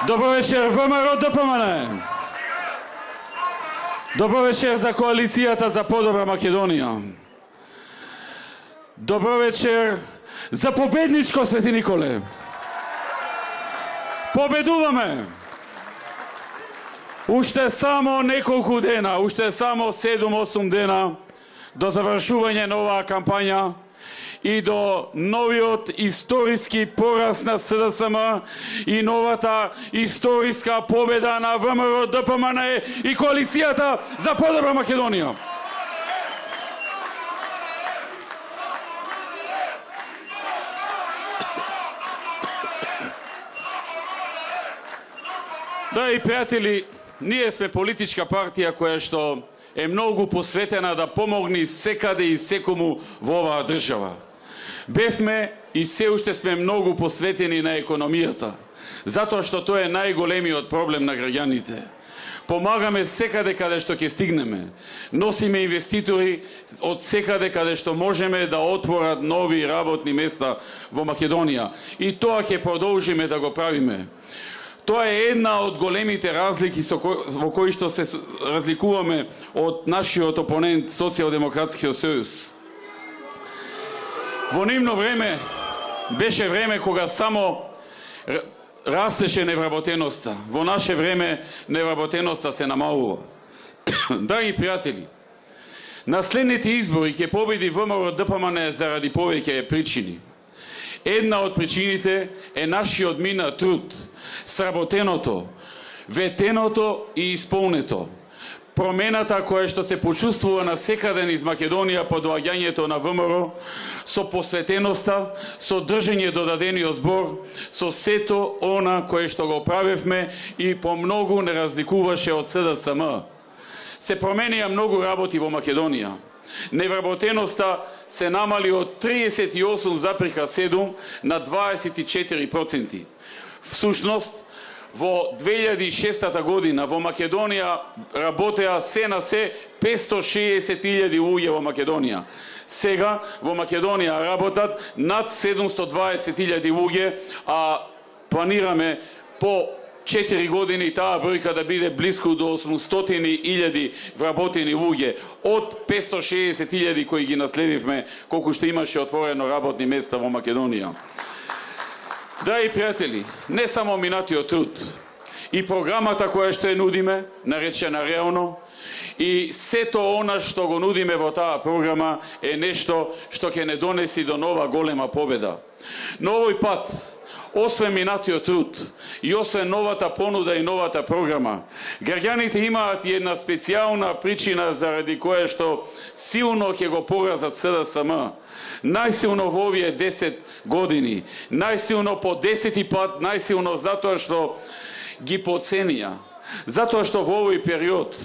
Добро вечер, ВМРО ДПМН. Добро вечер за коалицијата за подобра Македонија. Добро вечер за победничко Свети Николе. Победуваме. Уште само неколку дена, уште само 7-8 дена до завршување на оваа кампања и до новиот историски пораз на СДСМ и новата историска победа на ВМРО ДПМН и коалицијата за подобра Македонија. Драги пријатели, ние сме политичка партија која што е многу посветена да помогне секаде и секому во оваа држава. Бевме и се уште сме многу посветени на економијата, затоа што тоа е најголемиот проблем на граѓаните. Помагаме секаде каде што ќе стигнеме. Носиме инвеститори од секаде каде што можеме да отворат нови работни места во Македонија. И тоа ќе продолжиме да го правиме. Тоа е една од големите разлики во кои што се разликуваме од нашиот опонент Социјалдемократскиот сојуз. Во нивно време беше време кога само растеше невработеноста. Во наше време невработеноста се намалува. Драги пријатели, на следните избори ќе победи ВМРО ДПМН заради повеќе причини. Една од причините е нашиот минат труд, сработеното, ветеното и исполнето. Промената која што се почувствува на секаден из Македонија по доаѓањето на ВМРО, со посветеноста, со држење до дадениот збор, со сето она кое што го правевме и по многу не разликуваше од СДСМ. Се променија многу работи во Македонија. Невработеноста се намали од 38,7 на 24%. Всушност, во 2006 година во Македонија работеа се на се 560.000 луѓе во Македонија. Сега во Македонија работат над 720.000 луѓе, а планираме по 4 години таа бројка да биде близко до 800.000 вработени луѓе од 560.000 кои ги наследивме колку што имаше отворено работни места во Македонија. Драги пријатели, не само минатиот труд, и програмата која што ја нудиме, наречена реално, и сето она што го нудиме во таа програма е нешто што ќе не донеси до нова голема победа. Но овој пат, освен минатиот труд и освен новата понуда и новата програма, граѓаните имаат и една специјална причина заради која што силно ќе го поразат СДСМ. Најсилно во овие 10 години, најсилно по 10 пат, најсилно затоа што ги поценија. Затоа што во овој период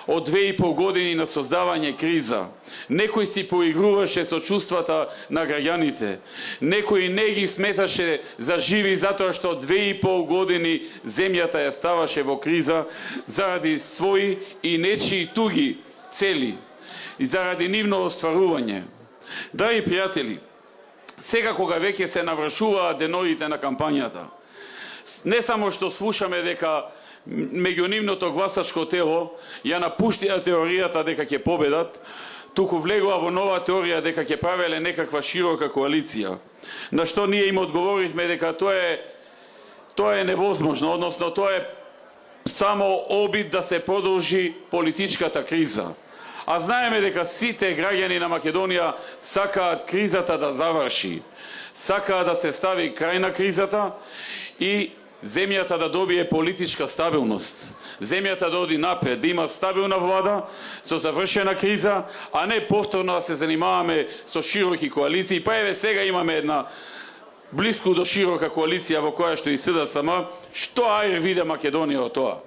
од 2,5 години на создавање криза, некој си поигруваше со чувствата на граѓаните, некој не ги сметаше за живи затоа што 2,5 години земјата ја ставаше во криза заради своји и нечии туги цели и заради нивно остварување. Драги пријатели, сега кога веќе се навршуваат деновите на кампањата, не само што слушаме дека меѓу нивното гласачко тело ја напуштија теоријата дека ќе победат, туку влегува во нова теорија дека ќе правеле некаква широка коалиција, на што ние им одговоривме дека тоа е невозможно, односно тоа е само обид да се продолжи политичката криза. А знаеме дека сите граѓани на Македонија сакаат кризата да заврши, сакаат да се стави крај на кризата и земјата да добие политичка стабилност. Земјата да оди напред, да има стабилна влада со завршена криза, а не повторно да се занимаваме со широки коалиции. Па еве сега имаме една близко до широка коалиција во која што и СДСМ. Што ајр виде Македонија од тоа?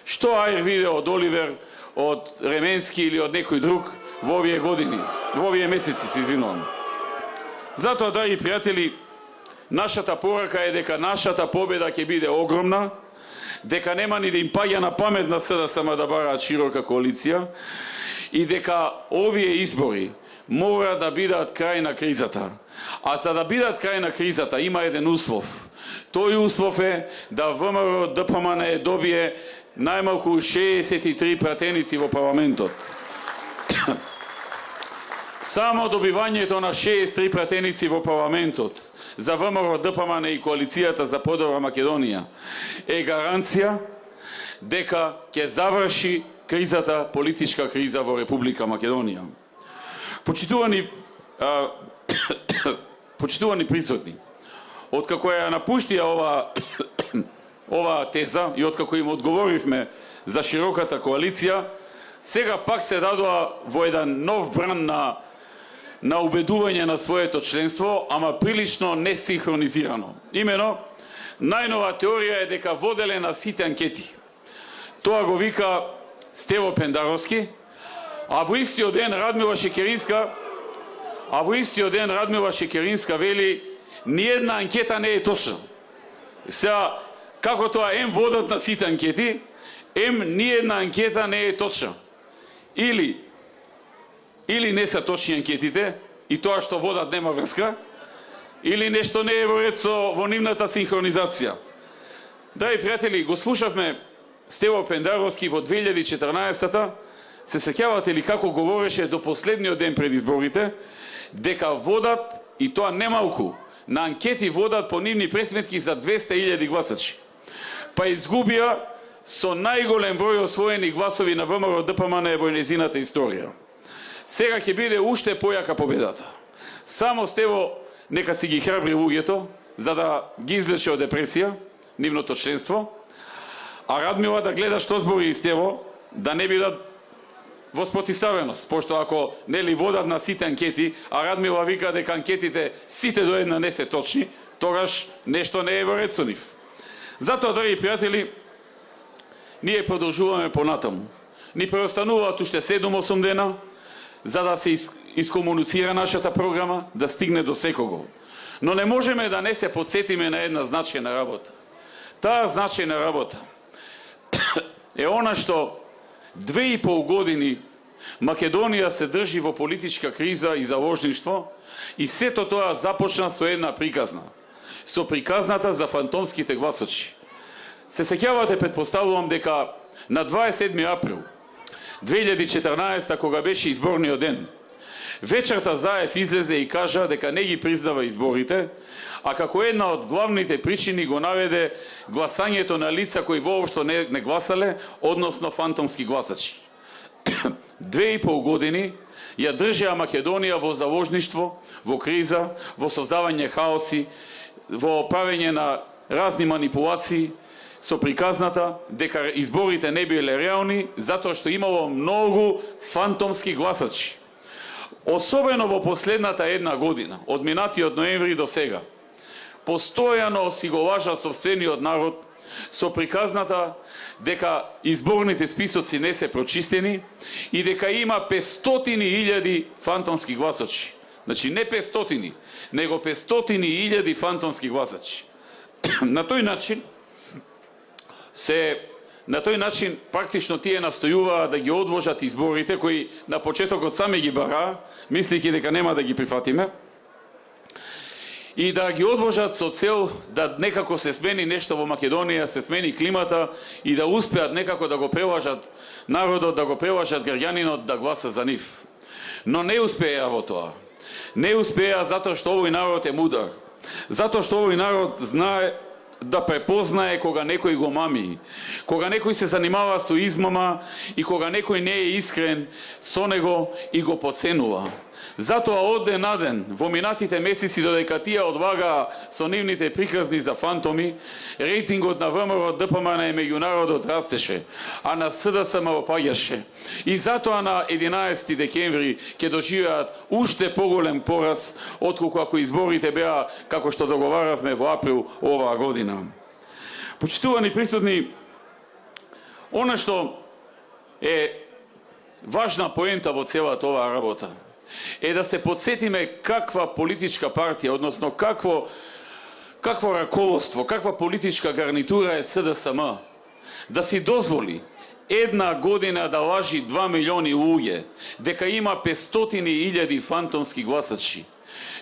Што ајр виде од Оливер, од Ременски или од некој друг во овие години, во овие месеци, се извинувам. Затоа, драги пријатели, нашата порака е дека нашата победа ќе биде огромна, дека нема ни да им паѓа на памет на СДСМ да бараат широка коалиција и дека овие избори мора да бидат крај на кризата. А за да бидат крај на кризата има еден услов. Тој услов е да ВМРО ДПМН добие најмалку 63 пратеници во парламентот. Само добивањето на 63 пратеници во парламентот за ВМРО ДПМН и коалицијата за подобра Македонија е гаранција дека ќе заврши кризата, политичка криза во Република Македонија. Почитувани присутни, откако ја напуштија ова теза и откако им одговоривме за широката коалиција, сега пак се дадоа во еден нов бран на убедување на своето членство, ама прилично несинхронизирано. Имено, најнова теорија е дека воделе на сите анкети. Тоа го вика Стево Пендаровски, а во истиот ден Радмила Шекеринска вели ниедна анкета не е точна. Сега, како тоа ем водат на сите анкети, ем ниедна анкета не е точна. Или не се точни анкетите, и тоа што водат нема врска, или нешто не е во ред во нивната синхронизација. Драги пријатели, го слушавме Стево Пендаровски во 2014-та, се сеќавате ли како говореше до последниот ден пред изборите, дека водат, и тоа немалку, на анкети водат по нивни пресметки за 200.000 гласачи. Па изгубија со најголем број освоени гласови на ВМРО ДПМН во нејзината историја. Сега ќе биде уште појака победата. Само Стево нека си ги храбри луѓето, за да ги излече од депресија, нивното членство, а Радмила да гледа што збори Стево, да не бидат во спротивставеност, пошто ако нели водат на сите анкети, а Радмила вика дека анкетите сите до една не се точни, тогаш нешто не е во ред со нив. Затоа, драги пријатели, ние продолжуваме понатаму. Ни преостануваат уште 7-8 дена, за да се искомуницира нашата програма, да стигне до секого. Но не можеме да не се подсетиме на една значајна работа. Таа значајна работа е она што 2,5 години Македонија се држи во политичка криза и заложништво, и сето тоа започна со една приказна. Со приказната за фантомските гласачи. Се сеќавате, претпоставувам, дека на 27 април 2014, кога беше изборниот ден, вечерта Заев излезе и кажа дека не ги признава изборите, а како една од главните причини го наведе гласањето на лица кои воопшто не гласале, односно фантомски гласачи. 2,5 години ја држеа Македонија во заложништво, во криза, во создавање хаоси, во правење на разни манипулации, со приказната дека изборите не биле реални, затоа што имало многу фантомски гласачи. Особено во последната една година, од минатиот ноември до сега, постојано си го лажа сопствениот народ со приказната дека изборните списоци не се прочистени и дека има 500.000 фантомски гласачи. Значи не 500, него 500.000 фантомски гласачи. На тој начин практично тие настојуваа да ги одложат изборите кои на почетокот сами ги бараа, мислејќи дека нема да ги прифатиме, и да ги одложат со цел да некако се смени нешто во Македонија, се смени климата и да успеат некако да го прелажат народот, да го прелажат граѓанинот да гласа за нив. Но не успеа во тоа. Не успеа затоа што овој народ е мудар. Затоа што овој народ знае да препознае кога некој го мами, кога некој се занимава со измама и кога некој не е искрен со него и го поценува. Затоа од ден на ден, во минатите месеци додека тие одвагаа со нивните приказни за фантоми, рейтингот на ВМРО ДПМН меѓу народот растеше, а на СДСМ опаѓаше. И затоа на 11 декември ќе доживеат уште поголем пораз отколку ако изборите беа како што договаравме во април оваа година. Почитувани присутни, она што е важна поента во целата оваа работа е да се подсетиме каква политичка партија, односно какво раководство, каква политичка гарнитура е СДСМ, да си дозволи една година да лажи 2 милиони луѓе, дека има 500.000 фантомски гласачи.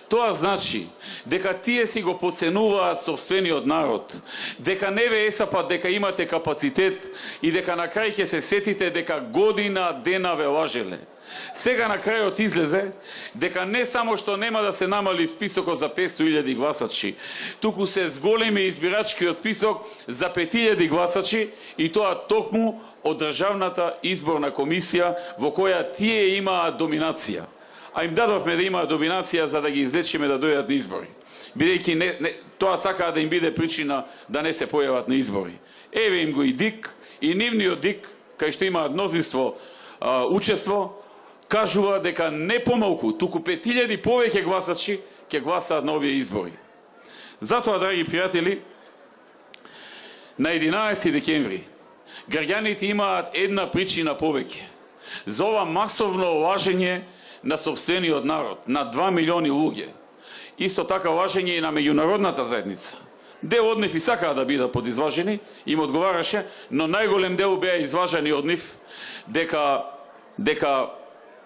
Тоа значи дека тие си го поценуваат собствениот народ, дека не ве есапат дека имате капацитет и дека на крај ќе се сетите дека година дена ве лажеле. Сега на крајот излезе дека не само што нема да се намали списокот за 500.000 гласачи, туку се зголеми избирачкиот список за 5.000 гласачи и тоа токму од Државната изборна комисија во која тие имаат доминација. А им дадовме да имаат доминација за да ги излечиме да дојдат на избори. Бидејќи тоа сакаат да им биде причина да не се појават на избори. Еве им го и ДИК, и нивниот ДИК, кај што имаат мнозинство учество, кажува дека не помалку, туку 5.000 повеќе гласачи ќе гласаат на овие избори. Затоа, драги пријатели, на 11 декември граѓаните имаат една причина повеќе за ова масовно лажење на собствениот народ, на 2 милиони луѓе. Исто така лажење и на меѓународната заедница. Дел од нив и сакаа да бидат подизважени, им одговараше, но најголем дел беа изважани од нив дека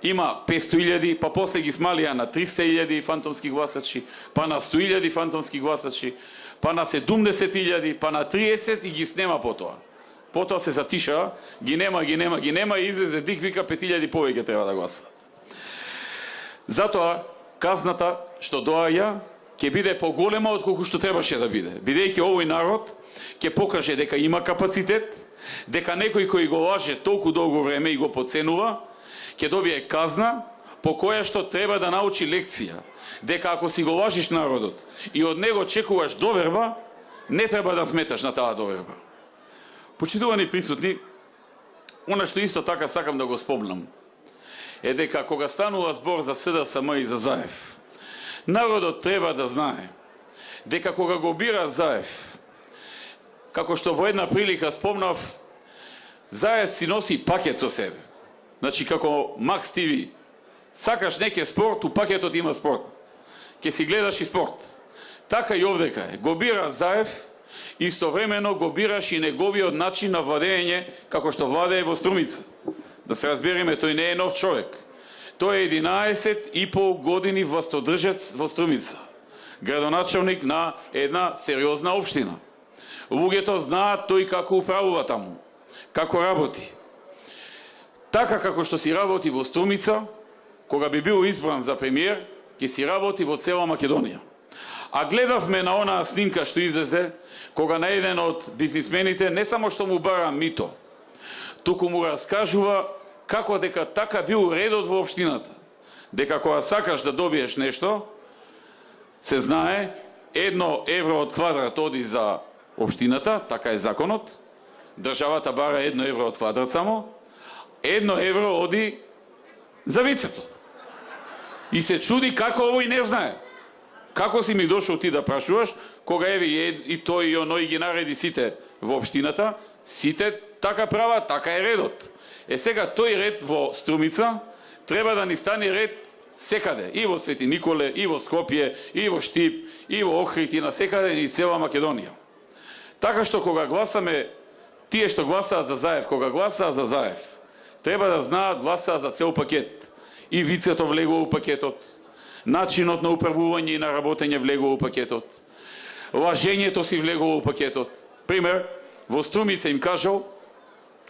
има 500.000, па после ги смалија на 300.000 фантомски гласачи, па на 100.000 фантомски гласачи, па на 70.000, па на 30 и ги снема потоа. Потоа се затишаа, ги нема и излезе ДИК вика 5.000 повеќе треба да гласат. Затоа казната што доаѓа ќе биде поголема од колку што требаше да биде, бидејќи овој народ ќе покаже дека има капацитет, дека некој кој го лаже толку долго време и го подценува, ќе добие казна по која што треба да научи лекција, дека ако си го лажиш народот и од него чекуваш доверба, не треба да сметаш на таа доверба. Почитувани присутни, она што исто така сакам да го спомнам, е дека кога станува збор за СДСМ и за Заев, народот треба да знае дека кога го бира Заев, како што во една прилика спомнав, Заев си носи пакет со себе. Значи, како Макс ТВ, сакаш неке спорт, у пакетот има спорт. Ке си гледаш и спорт. Така и овдека е. Го бира Заев, истовремено го бираш и неговиот начин на владење, како што владее во Струмица. Да се разбереме, тој не е нов човек. Тој е 11,5 години властодржец во Струмица. Градоначалник на една сериозна општина. Луѓето знаат тој како управува таму, како работи. Така како што си работи во Струмица, кога би бил избран за премиер, ќе си работи во цела Македонија. А гледавме на онаа снимка што излезе, кога на еден од бизнисмените не само што му бара мито, туку му раскажува како дека така бил редот во општината. Дека кога сакаш да добиеш нешто, се знае, 1 евро од квадрат оди за општината, така е законот, државата бара 1 евро од квадрат само, 1 евро оди за вицето. И се чуди како овој не знае. Како си ми дошол ти да прашуваш, кога еве и тој и оној ги нареди сите во општината, сите така прават, така е редот. Сега тој ред во Струмица треба да ни стане ред секаде, и во Свети Николе, и во Скопје, и во Штип, и во Охрид, и на секаде, и цела Македонија. Така што кога гласаме, тие што гласаат за Заев, кога гласаат за Заев, треба да знаат гласаат за цел пакет. И вицето влегува у пакетот, начинот на управување и на работење влегува у пакетот, лажењето си влегува у пакетот. Пример, во Струмица им кажал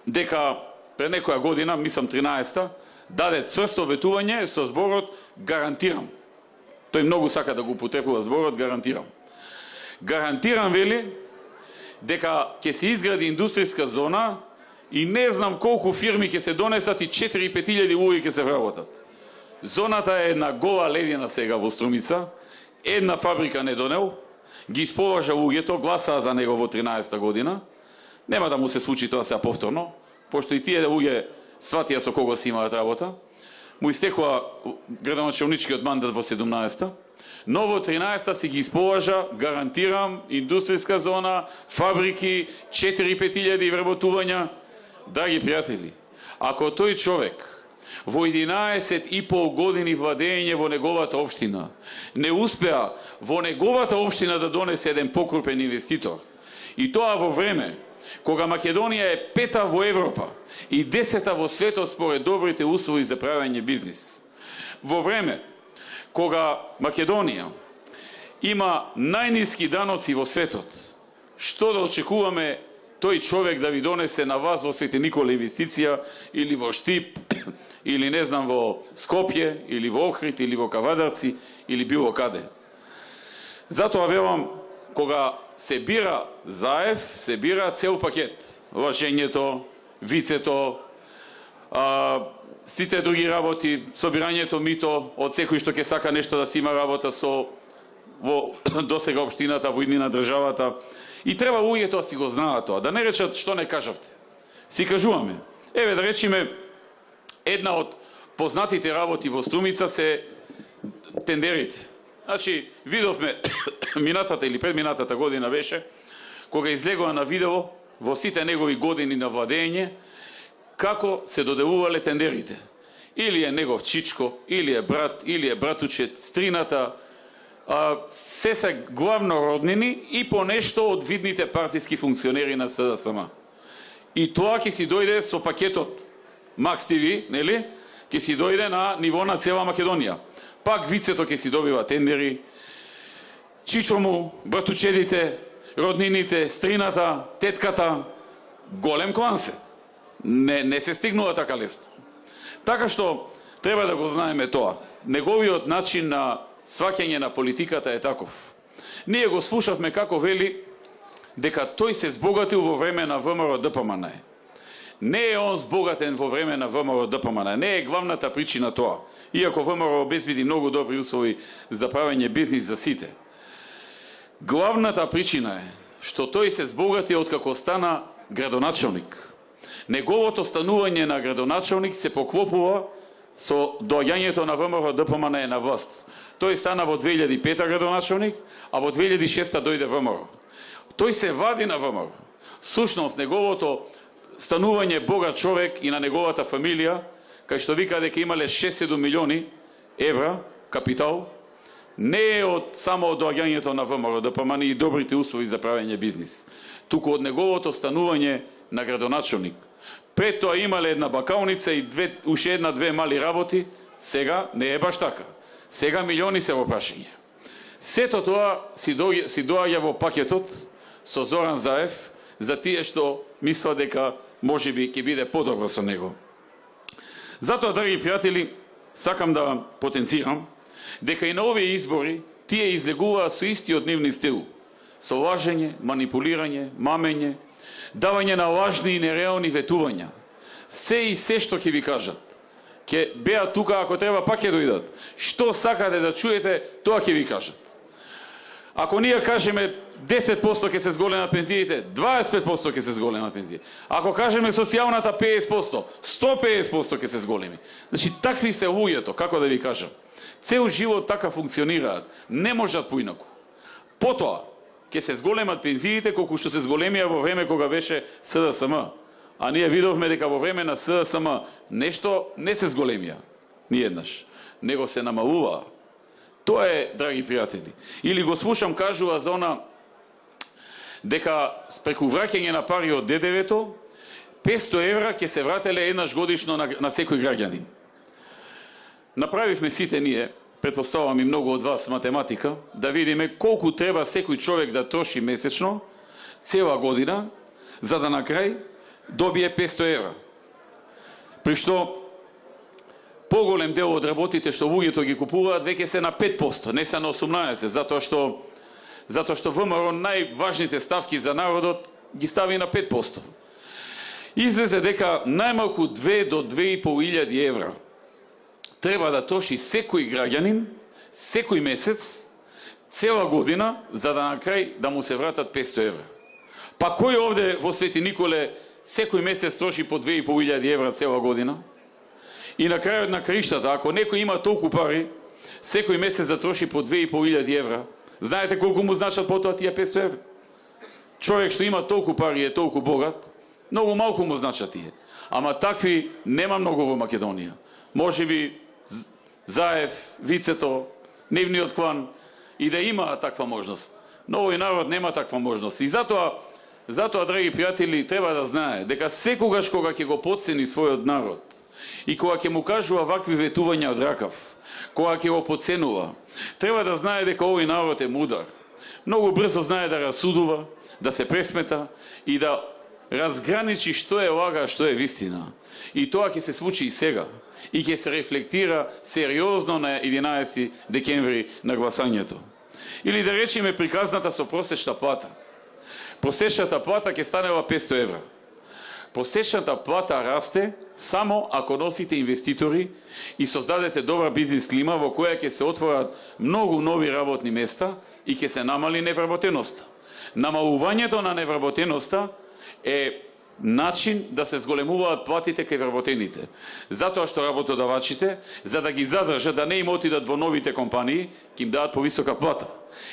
дека пред некоја година, мислам 13-та, даде цврсто ветување со зборот гарантирам. Тој многу сака да го употребува зборот гарантирам. Гарантирам, вели, дека ќе се изгради индустријска зона и не знам колку фирми ќе се донесат и 4-5 илјади луѓе ќе се вработат. Зоната е една гола ледина сега во Струмица, една фабрика не донел, ги исполажа луѓето, гласаа за него во 13-та година. Нема да му се случи тоа сега повторно, пошто и тие луѓе сватија со кого си имаат работа. Му истекува градоначалничкиот мандат во 17-та, но во 13-та си ги исполажа, гарантирам, индустријска зона, фабрики, 4-5 илјади вработувања. Драги пријатели, ако тој човек во 11,5 години владење во неговата општина не успеа во неговата општина да донесе еден покрупен инвеститор, и тоа во време кога Македонија е 5-та во Европа и 10-та во светот според добрите услови за правење бизнис. Во време кога Македонија има најниски даноци во светот, што да очекуваме тој човек да ви донесе на вас во Свети Никола инвестиција или во Штип, или не знам во Скопје, или во Охрид, или во Кавадарци, или било каде. Затоа велам, кога се бира заев, се бира цел пакет. Лажењето, вицето, сите други работи, собирањето мито од секој што ќе сака нешто да си има работа со во досега општината, во иднина државата. И треба луѓето да си го знаат тоа, да не речат што не кажавте. Си кажуваме. Еве да речиме, една од познатите работи во Струмица се тендерите. Значи, видовме минатата или предминатата година беше, кога излегува на видео во сите негови години на владење, како се доделувале тендерите. Или е негов чичко, или е брат, или е братучет, стрината, се се главно роднини и по нешто од видните партиски функционери на СДСМ. И тоа ќе си дојде со пакетот Макс ТВ, нели? Ќе си дојде на ниво на цела Македонија. Пак вицето ќе си добива тендери, чичо му, братучедите, роднините, стрината, тетката, голем клан се. Не се стигнува така лесно. Така што треба да го знаеме тоа. Неговиот начин на сваќање на политиката е таков. Ние го слушавме како вели дека тој се збогатил во време на ВМРО ДПМН. Не е он збогатен во време на ВМРО ДПМН. Не е главната причина тоа. Иако ВМРО обезбеди многу добри услови за правење бизнис за сите. Главната причина е што тој се збогати откако стана градоначелник. Неговото станување на градоначелник се поклопува со доаѓањето на ВМРО ДПМН на власт. Тој стана во 2005 градоначелник, а во 2006 дојде ВМРО. Тој се вади на ВМРО. Сушност, неговото станување богат човек и на неговата фамилија, кај што вика дека имале 6-7 милиони евра капитал, не е само од доаѓањето на ВМРО ДПМН и добрите услови за правење бизнис, туку од неговото станување на градоначелник. Пред тоа имале една бакалница и уште една-две мали работи, сега не е баш така. Сега милиони се во прашање. Сето тоа си доаѓа во пакетот со Зоран Заев за тие што мисла дека можеби ќе биде подобро со него. Затоа, драги пријатели, сакам да потенцирам дека и на овие избори тие излегуваа со истиот нивни стил. Со лажење, манипулирање, мамење, давање на лажни и нереални ветувања. Се и се што ќе ви кажат. Ќе беа тука, ако треба, пак ќе дојдат. Што сакате да чуете, тоа ќе ви кажат. Ако ние кажеме 10% ќе се зголемат пензиите, 25% ќе се зголемат пензиите. Ако кажеме социјалната 50%, 150% ќе се зголеми. Значи, такви се луѓето, како да ви кажам. Цел живот така функционираат. Не можат поинаку. Потоа, ќе се зголемат пензиите колку што се зголемија во време кога беше СДСМ. А ние видовме дека во време на СДСМ нешто не се зголемија. Ниеднаш. Него се намалуваа. Тоа е, драги пријатели. Или го слушам кажува за она дека преку враќање на пари од ДДВ-то 500 евра ќе се врателе еднаш годишно на секој граѓанин. Направивме сите ние, претпоставувам и многу од вас, математика, да видиме колку треба секој човек да троши месечно, цела година, за да на крај добие 500 евра. При што поголем дел од работите што луѓето ги купуваат веќе се на 5%, не се на 18%, затоа што ВМРО најважните ставки за народот ги стави на 5%. Излезе дека најмалку 2 до 2.500 евра треба да троши секој граѓанин, секој месец, цела година, за да на крај да му се вратат 500 евра. Па кој овде во Свети Николе секој месец троши по 2.500 евра цела година? И на крајот на краиштата, ако некој има толку пари, секој месец да троши по 2.500 евра, знаете колку му значат потоа тие 500 евра? Човек што има толку пари е толку богат, многу малку му значат тие. Ама такви нема многу во Македонија. Можеби Заев, Вицето, нивниот клан и да има таква можност. Но овој народ нема таква можност. И затоа Затоа, драги пријатели, треба да знае дека секогаш кога ќе го потцени својот народ и кога ќе му кажува вакви ветувања од ракав, кога ќе го потценува, треба да знае дека овој народ е мудар. Многу брзо знае да расудува, да се пресмета и да разграничи што е лага, што е вистина. И тоа ќе се случи и сега. И ќе се рефлектира сериозно на 11 декември на гласањето. Или да речеме приказната со просечна плата. Просечната плата ќе станела 500 евра. Просечната плата расте само ако носите инвеститори и создадете добра бизнес клима во која ќе се отворат многу нови работни места и ќе се намали невработеноста. Намалувањето на невработеноста е начин да се зголемуваат платите кај вработените. Затоа што работодавачите, за да ги задржат, да не им отидат во новите компании, ќе им дадат повисока плата.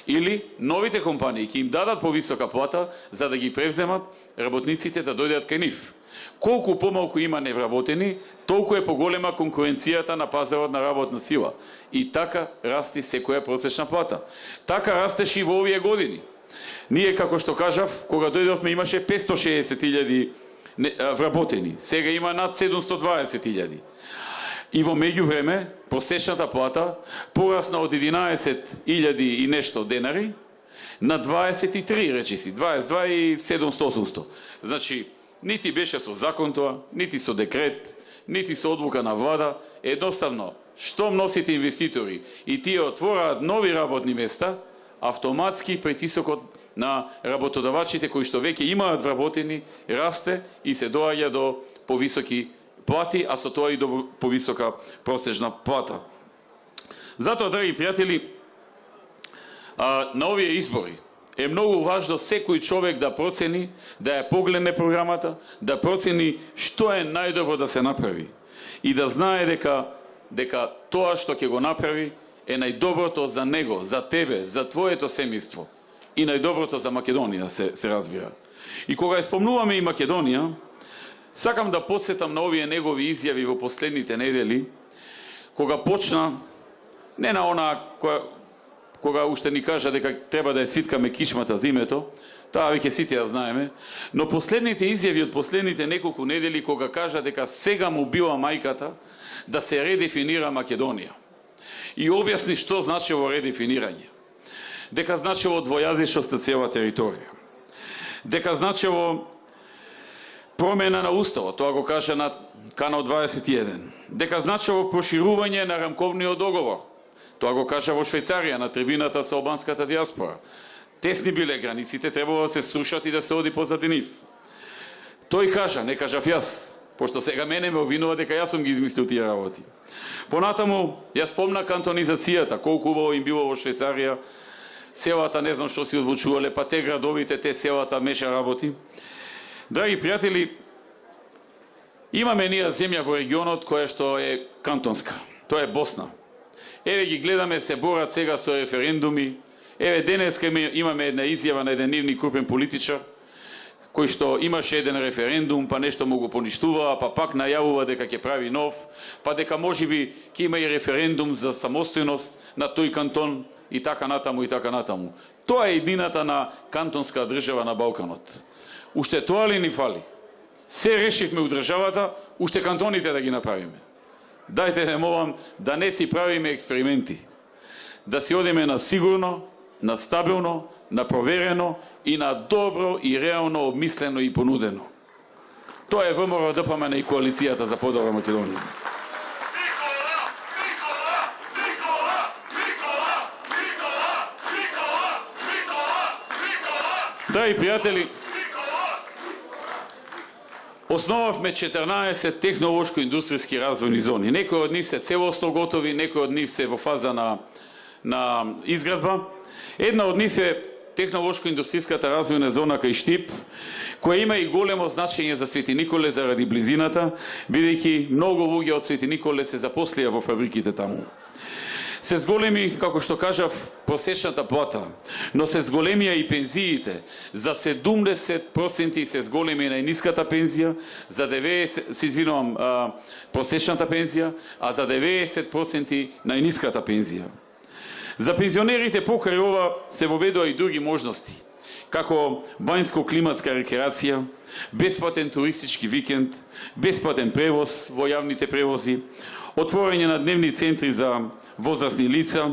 Или новите компании ќе им дадат повисока плата, за да ги превземат работниците да дојдат кај нив. Колку помалку има невработени, толку е поголема конкуренцијата на пазарот на работна сила. И така расти секоја просечна плата. Така растеше и во овие години. Ние, како што кажав, кога дојдовме имаше 560.000 вработени. Сега има над 720.000. И во меѓувреме, просечната плата порасна од 11.000 и нешто денари на 23, речиси, 22 и 700-800. Значи, нити беше со закон тоа, нити со декрет, нити со одлука на влада. Едноставно, штом носите инвеститори и тие отвораат нови работни места, автоматски притисокот на работодавачите кои што веќе имаат вработени расте и се доаѓа до повисоки плати, а со тоа и до повисока просечна плата. Затоа, драги пријатели, на овие избори е многу важно секој човек да процени, да ја погледне програмата, да процени што е најдобро да се направи и да знае дека тоа што ќе го направи е најдоброто за него, за тебе, за твоето семејство и најдоброто за Македонија, се разбира. И кога ја спомнуваме и Македонија, сакам да подсетам на овие негови изјави во последните недели, кога почна, не на она кога уште ни кажа дека треба да ја свиткаме кичмата за името, таа веќе сите ја знаеме, но последните изјави од последните неколку недели кога кажа дека сега му била мајката да се редефинира Македонија. И објасни што значило редефинирање. Дека значило двојазичност на цела територија. Дека значило промена на уставот, тоа го каже на Канал 21. Дека значило проширување на рамковниот договор. Тоа го кажа во Швајцарија на трибината со албанската диаспора. Тесни биле границите, требало да се срушат и да се оди позади нив. Тој кажа, не кажав јас, пошто сега мене ме обвинува дека јас сум ги измислил тие работи. Понатаму ја спомна кантонизацијата, колку убаво им било во Швајцарија, селата не знам што си одлучувале, па те градовите, те селата меша работи. Драги пријатели, имаме ние земја во регионот која што е кантонска. Тоа е Босна. Еве ги гледаме, се борат сега со референдуми. Еве денеска имаме една изјава на еден нивни крупен политичар, кој што имаше еден референдум, па нешто му го поништува, па пак најавува дека ќе прави нов, па дека можеби ќе има и референдум за самостојност на тој кантон и така натаму и така натаму. Тоа е едината на кантонска држава на Балканот. Уште тоа ли ни фали? Се решивме у државата, уште кантоните да ги направиме. Дајте не молам да не си правиме експерименти. Да си одиме на сигурно, на стабилно, на проверено и на добро и реално обмислено и понудено. Тоа е ВМРО ДПМН и коалицијата за подобра Македонија. Драги пријатели, основавме 14 технолошко-индустријски развојни зони. Некои од нив се целосно готови, некои од нив се во фаза на изградба. Една од нив е технолошко-индустријската развојна зона кај Штип, која има и големо значење за Свети Николе заради близината, бидејќи многу луѓе од Свети Николе се запослија во фабриките таму. Се зголеми, како што кажав, просечната плата, но се зголемија и пензиите. За 70% се зголеми најниската пензија, за 90% просечната пензија, а за 90% најниската пензија. За пензионерите покрај ова се воведоа и други можности. како банјско-климатска рекреација, бесплатен туристички викенд, бесплатен превоз во јавните превози, отворање на дневни центри за возрастни лица,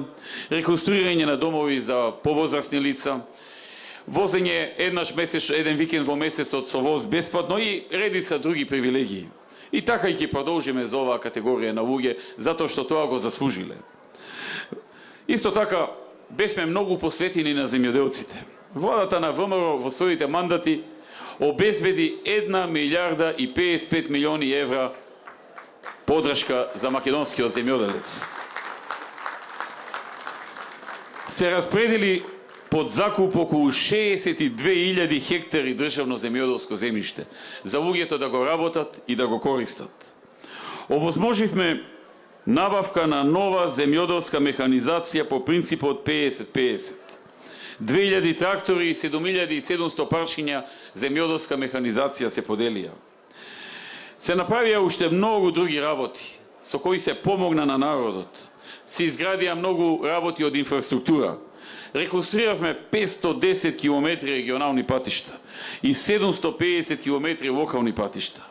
реконструирање на домови за повозрастни лица, возење еден викенд во месецот со воз бесплатно и редица други привилегии. И така ќе продолжиме за оваа категорија на луѓе, затоа што тоа го заслужиле. Исто така, бевме многу посветени на земјоделците. Владата на ВМРО во своите мандати обезбеди 1 милиарда и 55 милиони евра подршка за македонскиот земјоделец. Се распредели под закуп околу 62.000 хектари државно земјоделско земјиште за луѓето да го работат и да го користат. Овозможивме набавка на нова земјоделска механизација по принципот 50-50. 2000 трактори и 7700 парчиња земјоделска механизација се поделија. Се направија уште многу други работи со кои се помогна на народот. Се изградија многу работи од инфраструктура. Реконструиравме 510 км регионални патишта и 750 км локални патишта.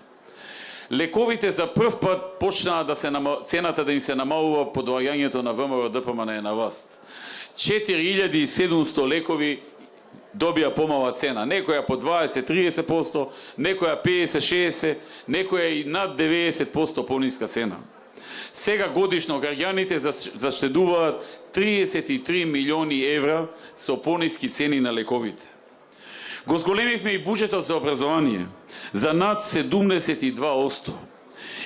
Лековите за прв пат почнаа да се цената да им се намалува по доаѓањето на ВМРО ДПМН на власт. 4700 лекови добија помала цена, некоја по 20-30%, некоја 50-60%, некоја и над 90% пониска цена. Сега годишно граѓаните заштедуваат 33 милиони евра со пониски цени на лековите. Го зголемивме и буџетот за образование за над 72%.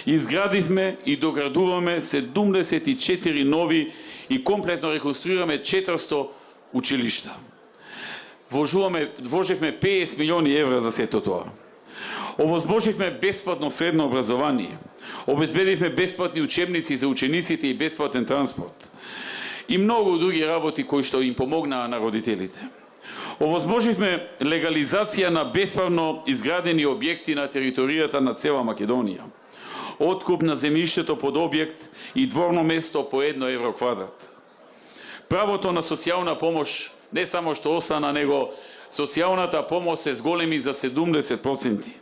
Изградивме и доградуваме 74 нови и комплетно реконструираме 400 училишта. Вложивме 50 милиони евра за сето тоа. Овозможивме бесплатно средно образование. Обезбедивме бесплатни учебници за учениците и бесплатен транспорт. И многу други работи кои што им помогнаа на родителите. Овозможивме легализација на бесправно изградени објекти на територијата на цела Македонија. Откуп на земјиштето под објект и дворно место по 1 евро квадрат. Правото на социјална помош не само што остана, него социјалната помош се зголеми за 70%.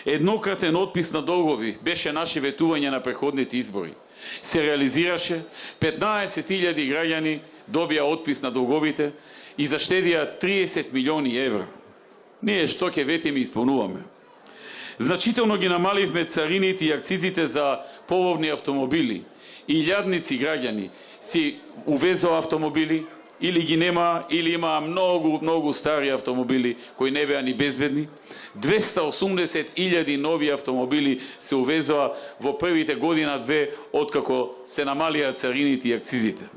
Еднократен отпис на долгови беше наше ветување на преходните избори. Се реализираше, 15.000 граѓани добија отпис на долговите и заштедија 30 милиони евра. Ние што ќе ветиме исполнуваме. Значително ги намаливме царините и акцизите за половни автомобили. Илјадници граѓани си увезоа автомобили, или ги нема, или има многу стари автомобили кои не беа ни безбедни. 280.000 нови автомобили се увезоа во првите година-две откако се намалија царините и акцизите.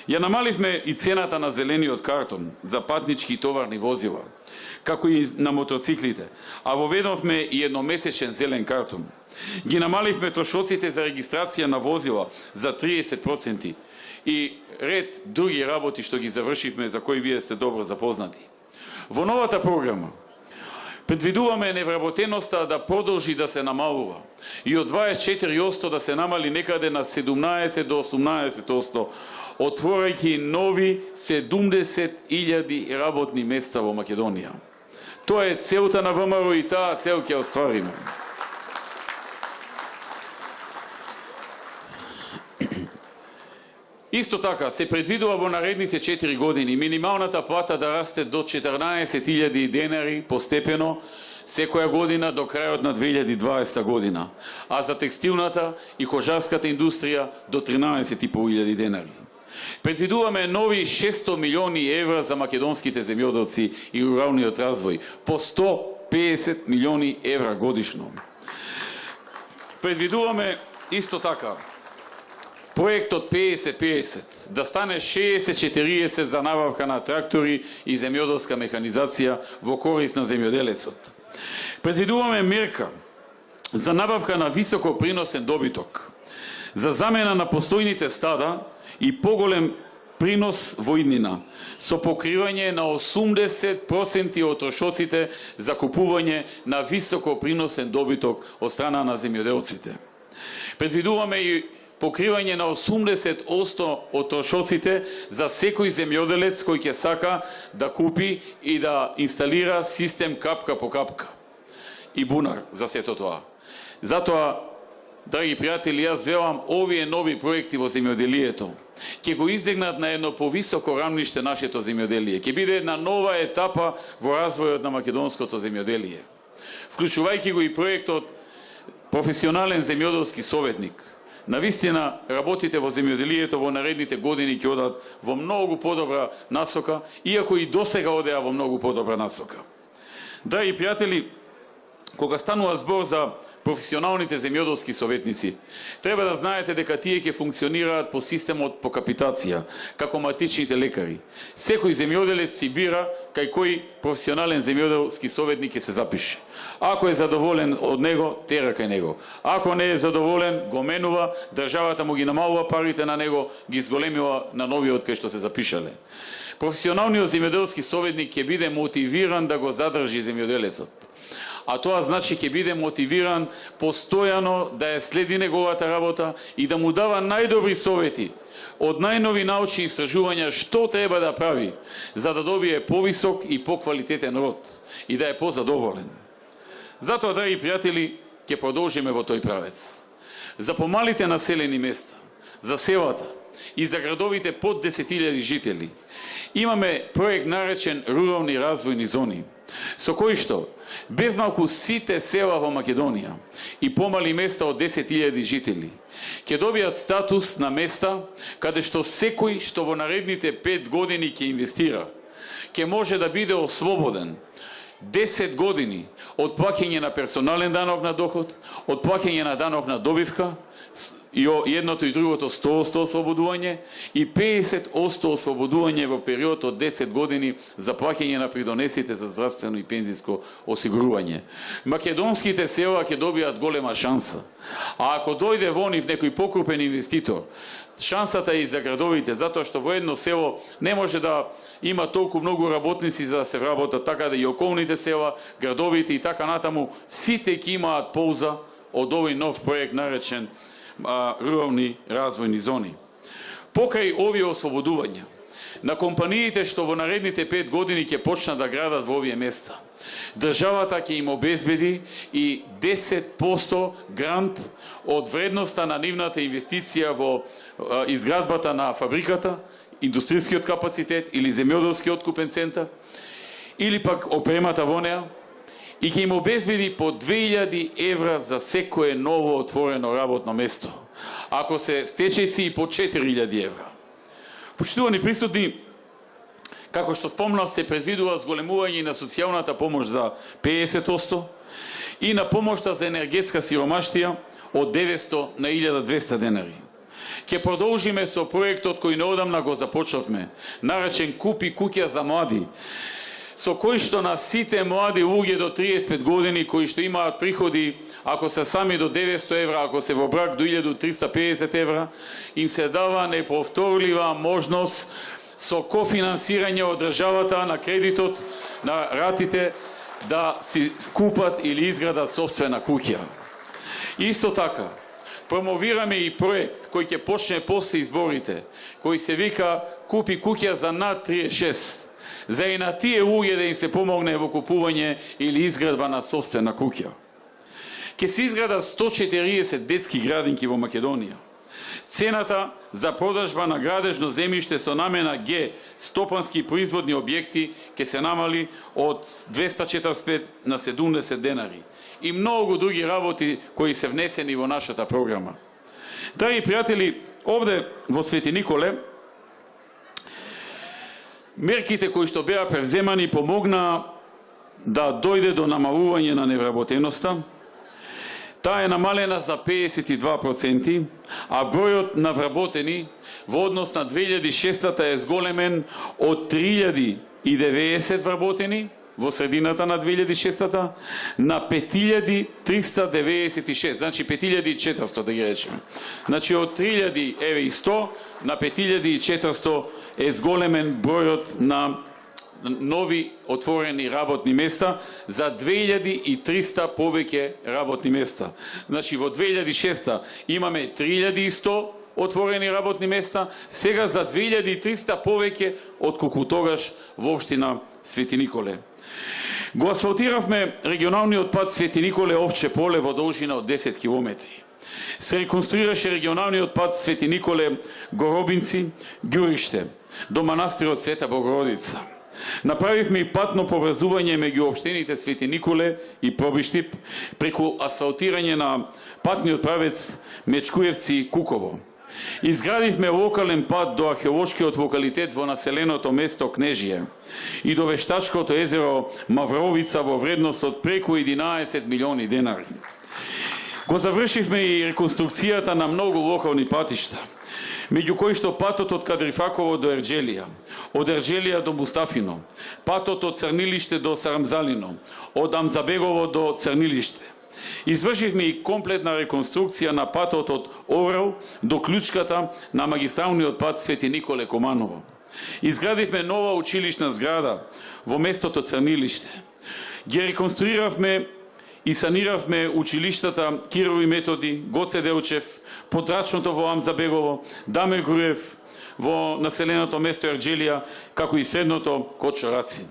Ја намаливме и цената на зелениот картон за патнички и товарни возила, како и на мотоциклите, а воведовме и едномесечен зелен картон. Ги намаливме трошоците за регистрација на возила за 30% и ред други работи што ги завршивме, за кои вие сте добро запознати. Во новата програма предвидуваме невработеноста да продолжи да се намалува и од 24% да се намали некаде на 17 до 18%, отворајќи нови 70.000 работни места во Македонија. Тоа е целта на ВМРО и таа цел ќе оствариме. Исто така, се предвидува во наредните 4 години минималната плата да расте до 14.000 денари постепено секоја година до крајот на 2020 година, а за текстилната и кожарската индустрија до 13.500 денари. Предвидуваме нови 600 милиони евра за македонските земјоделци и руралниот развој, по 150 милиони евра годишно. Предвидуваме исто така проектот 50-50 да стане 60-40 за набавка на трактори и земјоделска механизација во корист на земјоделецот. Предвидуваме мерка за набавка на високо приносен добиток, за замена на постојните стада и поголем принос во иднина, со покривање на 80% од трошоците за купување на високо приносен добиток од страна на земјоделците. Предвидуваме и покривање на 80% од трошоците за секој земјоделец кој ќе сака да купи и да инсталира систем капка по капка и бунар за сето тоа. Затоа, драги пријатели, јас велам, овие нови проекти во земјоделието ќе го издигнат на едно повисоко рамниште нашето земјоделие. Ќе биде една нова етапа во развојот на македонското земјоделие. Вклучувајќи го и проектот професионален земјоделски советник. Навистина, работите во земјоделието во наредните години ќе одат во многу подобра насока, иако и досега одеа во многу подобра насока. Драги пријатели, кога станува збор за професионалните земјоделски советници, треба да знаете дека тие ќе функционираат по системот по капитација, како матичните лекари. Секој земјоделец си бира кај кој професионален земјоделски советник ќе се запише. Ако е задоволен од него, тера кај него. Ако не е задоволен, го менува, државата му ги намалува парите на него, ги зголемива на новиот кај што се запишале. Професионалниот земјоделски советник ќе биде мотивиран да го задржи земјоделецот. А тоа значи ќе биде мотивиран постојано да ја следи неговата работа и да му дава најдобри совети од најнови научни истражувања што треба да прави за да добие повисок и поквалитетен род и да е позадоволен. Затоа, драги пријатели, ќе продолжиме во тој правец. За помалите населени места, за селата и за градовите под 10.000 жители имаме проект наречен рурални развојни зони, со кој што безмалку сите села во Македонија и помали места од 10.000 жители ќе добијат статус на места каде што секој што во наредните 5 години ќе инвестира ќе може да биде ослободен 10 години од плаќање на персонален данок на доход, од плаќање на данок на добивка, и едното и другото 100% ослободување и 50% ослободување во период од 10 години за плаќање на придонесите за здравствено и пензиско осигурување. Македонските села ќе добијат голема шанса. А ако дојде во нив некој покрупен инвеститор, шансата е и за градовите, затоа што во едно село не може да има толку многу работници за да се вработат, така да и околните села, градовите и така натаму, сите ќе имаат полза од овој нов проект наречен рурални развојни зони. Покрај овие ослободувања на компаниите што во наредните 5 години ќе почнат да градат во овие места, државата ќе им обезбеди и 10% грант од вредноста на нивната инвестиција во изградбата на фабриката, индустријскиот капацитет или земјоделскиот откупен центар, или пак опремата во неа, и ќе им обезбеди по 2000 евра за секое ново отворено работно место, ако се стечајци и по 4000 евра. Почитувани присутни, како што спомнав, се предвидува зголемување на социјалната помош за 50% и на помошта за енергетска сиромаштија од 900 на 1200 денари. Ќе продолжиме со проектот кој неодамна го започнавме, наречен Купи куќа за млади, со кој што на сите млади луѓе до 35 години кои што имаат приходи, ако се сами до 900 евра, ако се во брак до 1350 евра, им се дава неповторлива можност со кофинансирање од државата на кредитот, на ратите, да си купат или изградат собствена куќа. Исто така, промовираме и проект кој ќе почне после изборите, кој се вика Купи куќа за над 36, за и на тие луѓе да им се помогне во купување или изградба на собствена куќа. Ке се изградат 140 детски градинки во Македонија. Цената за продажба на градежно земјиште со намена Г, стопански производни објекти, ке се намали од 245 на 70 денари. И многу други работи кои се внесени во нашата програма. Драги пријатели, овде во Свети Николе, мерките кои што беа превземани помогна да дојде до намалување на невработеноста. Таа е намалена за 52%, а бројот на вработени во однос на 2006 е зголемен од 3090 вработени во средината на 2006 на 5396, значи 5400 да ги речеме. Значи од 3100 на 5400 е зголемен бројот на нови отворени работни места за 2300 повеќе работни места. Значи во 2006 имаме 3100 отворени работни места, сега за 2300 повеќе отколку тогаш во општина Свети Николе. Го асфалтиравме регионалниот пат Свети Николе Овче поле во должина од 10 километри. Се реконструираше регионалниот пат Свети Николе Горобинци Ѓуриште до манастирот Света Богородица. Направивме и патно поврзување меѓу општините Свети Николе и Пробиштип преку асфалтирање на патниот правец Мечкуевци Куково. Изградивме локален пат до археолошкиот локалитет во населеното место Кнежие и до вештачкото езеро Мавровица во вредност од преку 11 милиони денари. Го завршивме и реконструкцијата на многу локални патишта, меѓу кои што патот од Кадрифаково до Ерџелија, од Ерџелија до Мустафино, патот од Црнилиште до Сарамзалино, од Амзабегово до Црнилиште. Извршивме и комплетна реконструкција на патот од Орел до клучката на магистралниот пат Свети Николе Команово. Изградивме нова училишна зграда во местото Црнилиште. Ги реконструиравме и саниравме училиштата Кирил и Методи, Гоце Делчев, Подрачното во Амзабегово, Дамир Груев во населеното место Ерџелија, како и средното код Чораци.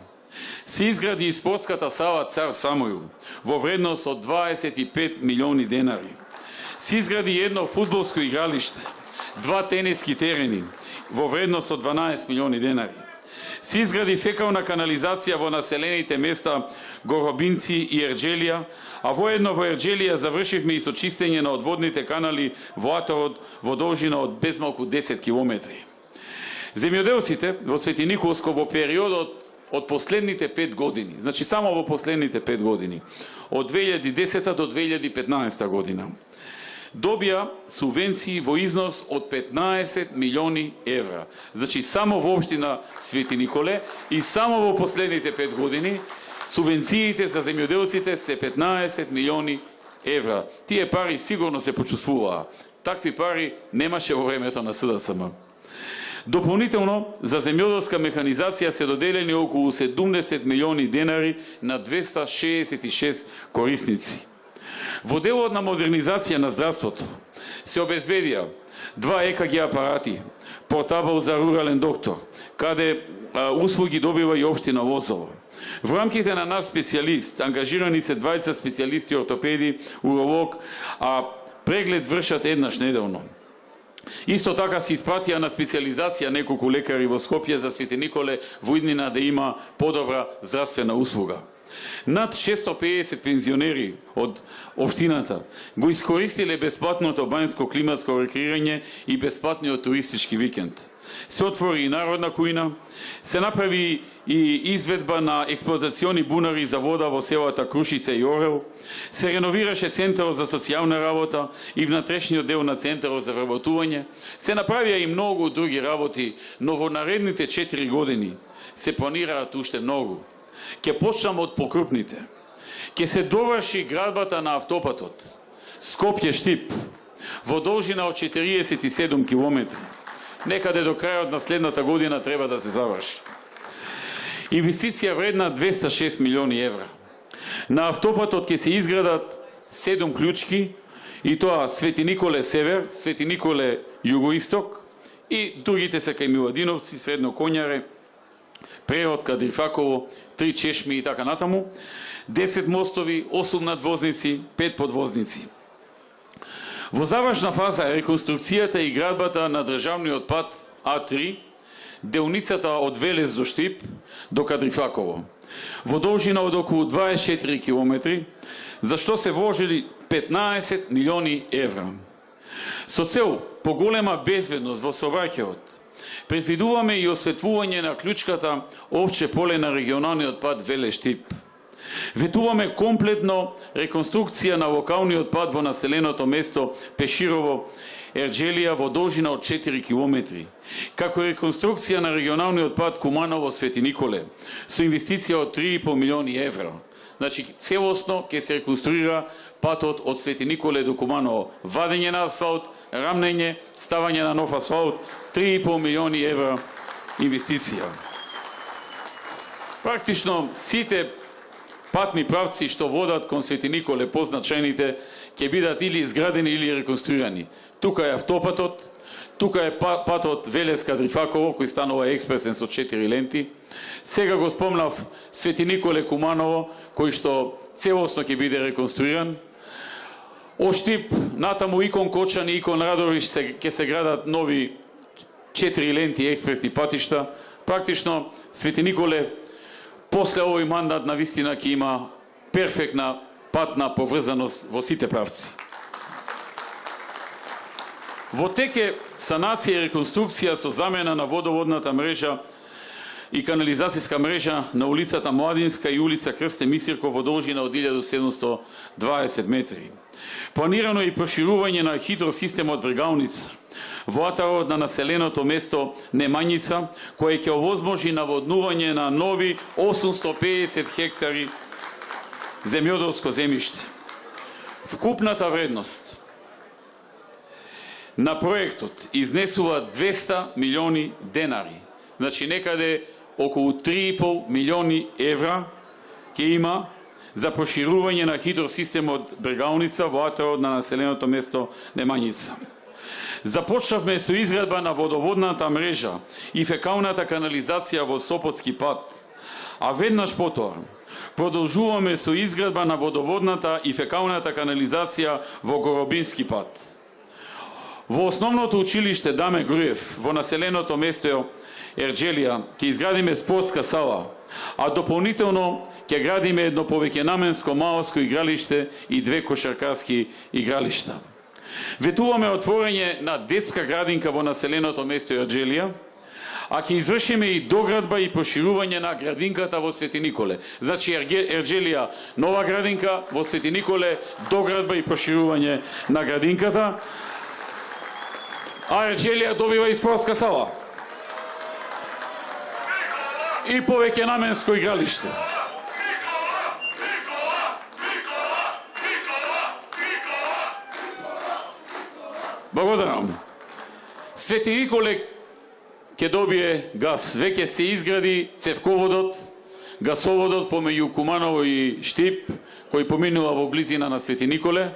Се изгради и спортската сала Цар Самуил во вредност од 25 милиони денари. Се изгради едно фудбалско игралиште, 2 тениски терени во вредност од 12 милиони денари. Се изгради фекална канализација во населените места Горобинци и Ерџелија, а воедно во Ерџелија завршивме и со чистење на одводните канали во Атород во должина од безмалку 10 километри. Земјоделците во Свети Николско во периодот од последните 5 години, значи само во последните 5 години, од 2010 до 2015 година, добија субвенции во износ од 15 милиони евра. Значи само во општина Свети Николе и само во последните 5 години субвенциите за земјоделците се 15 милиони евра. Тие пари сигурно се почувствуваа. Такви пари немаше во времето на СДСМ. Дополнително, за земјоделска механизација се доделени околу 70 милиони денари на 266 корисници. Во делот на модернизација на здравството се обезбедија 2 ЕКГ апарати, портабл за рурален доктор, каде услуги добива и општина Лозово. Во рамките на наш специјалист, ангажирани се 20 специјалисти ортопеди, уролог, а преглед вршат еднаш неделно. Исто така се испратија на специализација неколку лекари во Скопје за Свети Николе во иднина да има подобра здравствена услуга. Над 650 пензионери од општината го искористиле бесплатното бањско климатско рекреирање и бесплатниот туристички викенд. Се отвори и народна кујна, се направи и изведба на експлоатациони бунари за вода во селата Крушица и Орел, се реновираше Центарот за социјална работа и внатрешниот дел на Центарот за вработување, се направија и многу други работи, но во наредните 4 години се планираат уште многу. Ке почнам од покрупните. Ке се доврши градбата на автопатот Скопје-Штип во должина од 47 километри. Некаде до крајот на следната година треба да се заврши. Инвестиција вредна 206 милиони евра. На автопатот ќе се изградат 7 клучки, и тоа Свети Николе Север, Свети Николе Југоисток и другите се кај Миладиновци, Средно Конјаре, Прерод, Кадрифаково, 3 чешми и така натаму, 10 мостови, 8 надвозници, 5 подвозници. Во завршна фаза е реконструкцијата и градбата на државниот пат А3, делницата од Велес до Штип до Кадрифаково, во должина од околу 24 километри, за што се вложили 15 милиони евра. Со цел поголема безбедност во сообраќајот, предвидуваме и осветлување на клучката Овче поле на регионалниот пат Велес-Штип. Ветуваме комплетно реконструкција на локалниот пат во населеното место Пеширово, Ерџелија во должина од 4 километри, како реконструкција на регионалниот пат Куманово Свети Николе со инвестиција од 3,5 милиони евра. Значи, целосно ќе се реконструира патот од Свети Николе до Куманово. Вадење на асфалт, рамнење, ставање на нов асфалт, 3,5 милиони евра инвестиција. Практично сите патни правци што водат кон Свети Николе, позначајните, ќе бидат или изградени или реконструирани. Тука е автопатот, тука е патот Велеска-Дрифаково, кој станува експресен со 4 ленти. Сега го спомнав Свети Николе Куманово, кој што целосно ќе биде реконструиран. Оштип, натаму Икон Кочани, Икон Радовиш ќе се градат нови 4 ленти експресни патишта. Практично Свети Николе после овој мандат на вистина ќе има перфектна патна поврзаност во сите правци. Во тек е санација и реконструкција со замена на водоводната мрежа и канализацијска мрежа на улицата Младинска и улица Крсте Мисирко во должина од 1720 метри. Планирано е и проширување на хидросистемот Брегалница во атарот на населеното место Немањица, кој ќе овозможи наводнување на нови 850 хектари земјоделско земјиште. Вкупната вредност на проектот изнесува 200 милиони денари. Значи некаде околу 3,5 милиони евра ќе има за проширување на хидросистемот Брегалница во атарот на населеното место Немањица. Започнавме со изградба на водоводната мрежа и фекалната канализација во Сопотски пат, а веднаш потоа продолжуваме со изградба на водоводната и фекалната канализација во Горобински пат. Во основното училиште Даме Груев во населеното место Ерџелија ќе изградиме спортска сала, а дополнително ќе градиме едно повеќенаменско маалско игралиште и 2 кошаркарски игралишта. Ветуваме отворање на детска градинка во населеното место Ерџелија, а ќе извршиме и доградба и проширување на градинката во Свети Николе. Значи Ерџелија нова градинка, во Свети Николе доградба и проширување на градинката, а Ерџелија добива и спортска сала и повеќенаменско игралиште. Благодарам. Свети Николе ќе добие газ. Веќе се изгради цевководот, гасоводот помеѓу Куманово и Штип, кој поминува во близина на Свети Николе.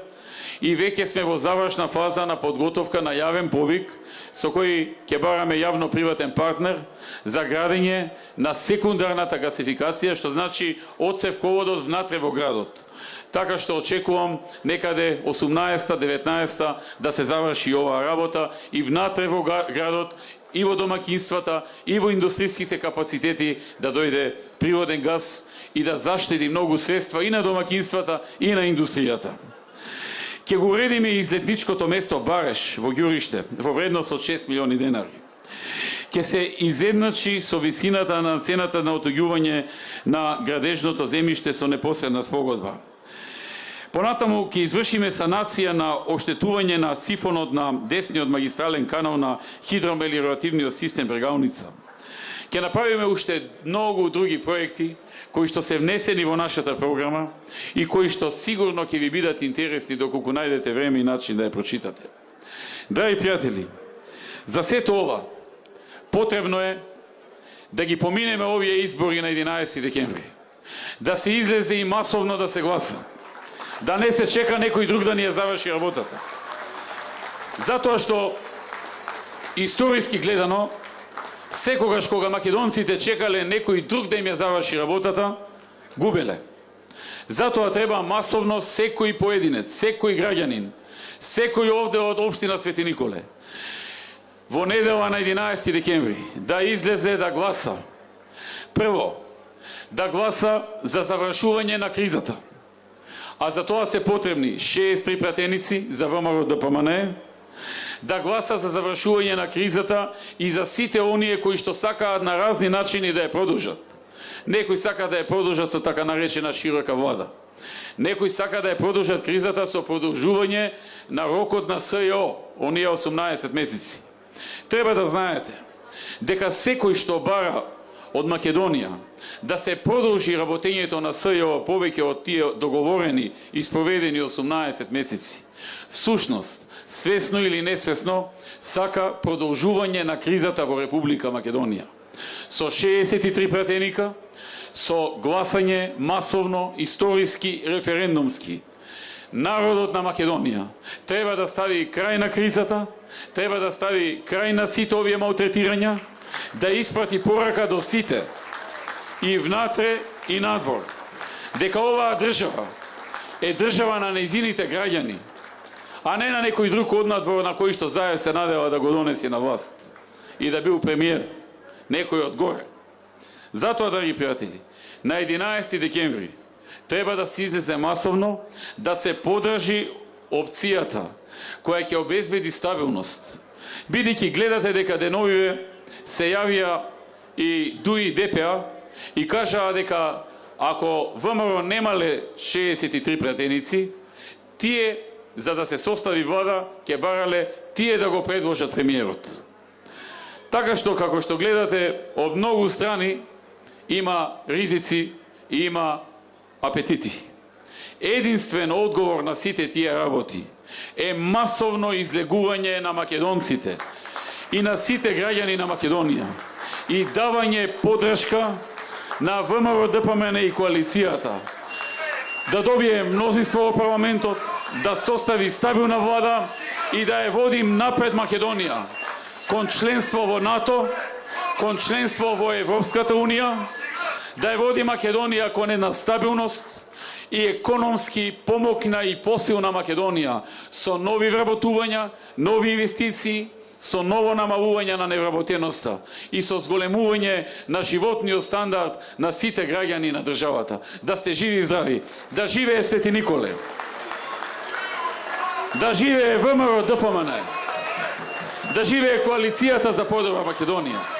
И веќе сме во завршна фаза на подготовка на јавен повик со кој ќе бараме јавно-приватен партнер за градење на секундарната гасификација, што значи од цевководот внатре во градот. Така што очекувам некаде 18-19 да се заврши оваа работа и внатре во градот, и во домакинствата, и во индустријските капацитети да дојде природен газ и да заштеди многу средства и на домакинствата и на индустријата. Ќе го уредиме и излетничкото место Бареш во Ѓуриште во вредност од 6 милиони денари. Ќе се изедначи со висината на цената на отоѓување на градежното земјиште со непосредна спогодба. Понатаму ќе извршиме санација на оштетување на сифонот на десниот магистрален канал на хидромелиоративниот систем Брегалница. Ќе направиме уште многу други проекти кои што се внесени во нашата програма и кои што сигурно ќе ви бидат интересни доколку најдете време и начин да ја прочитате. Драги пријатели, за сето ова потребно е да ги поминеме овие избори на 11 декември. Да се излезе и масовно да се гласа. Да не се чека некој друг да ни ја заврши работата. Затоа што историски гледано, секогаш кога македонците чекале некој друг да им ја заврши работата, губеле. Затоа треба масовно секој поединец, секој граѓанин, секој овде од општина Свети Николе, во недела на 11 декември, да излезе да гласа. Прво, да гласа за завршување на кризата. А за тоа се потребни 63 пратеници за ВМРО ДПМН, да гласа за завршување на кризата и за сите оние кои што сакаат на разни начини да ја продолжат. Некои сака да ја продолжат со така наречена широка влада. Некои сака да ја продолжат кризата со продолжување на рокот на СЈО, оние 18 месеци. Треба да знаете дека секој што бара од Македонија да се продолжи работењето на СЈО повеќе од тие договорени и спроведени 18 месеци, всушност, свесно или несвесно, сака продолжување на кризата во Република Македонија. Со 63 пратеника, со гласање масовно, историски, референдумски. Народот на Македонија треба да стави крај на кризата, треба да стави крај на сите овие малтретирања, да испрати порака до сите, и внатре и надвор, дека оваа држава е држава на нејзините граѓани, а не на некој друг однадвор на кој што Заев се надева да го донеси на власт и да бил премиер, некој одгоре. Затоа, драги пријатели, на 11 декември треба да се излезе масовно, да се подржи опцијата која ќе обезбеди стабилност. Бидејќи гледате дека деновиве се јавија и ДУИ ДПА и кажаа дека ако ВМРО немале 63 пратеници, тие, за да се состави влада, ќе барале тие да го предложат премиерот. Така што, како што гледате, од многу страни има ризици и има апетити. Единствен одговор на сите тие работи е масовно излегување на македонците и на сите граѓани на Македонија и давање поддршка на ВМРО ДПМН и коалицијата да добие мнозинство во парламентот, да состави стабилна влада и да ја водим напред Македонија кон членство во НАТО, кон членство во Европската Унија, да ја води Македонија кон една стабилност и економски помокна и посилна Македонија со нови вработувања, нови инвестиции, со ново намалување на невработеноста и со зголемување на животниот стандард на сите граѓани на државата. Да сте живи и здрави, да живее Свети Николе, да живее ВМРО ДПМН, да живее коалицијата за подобра Македонија.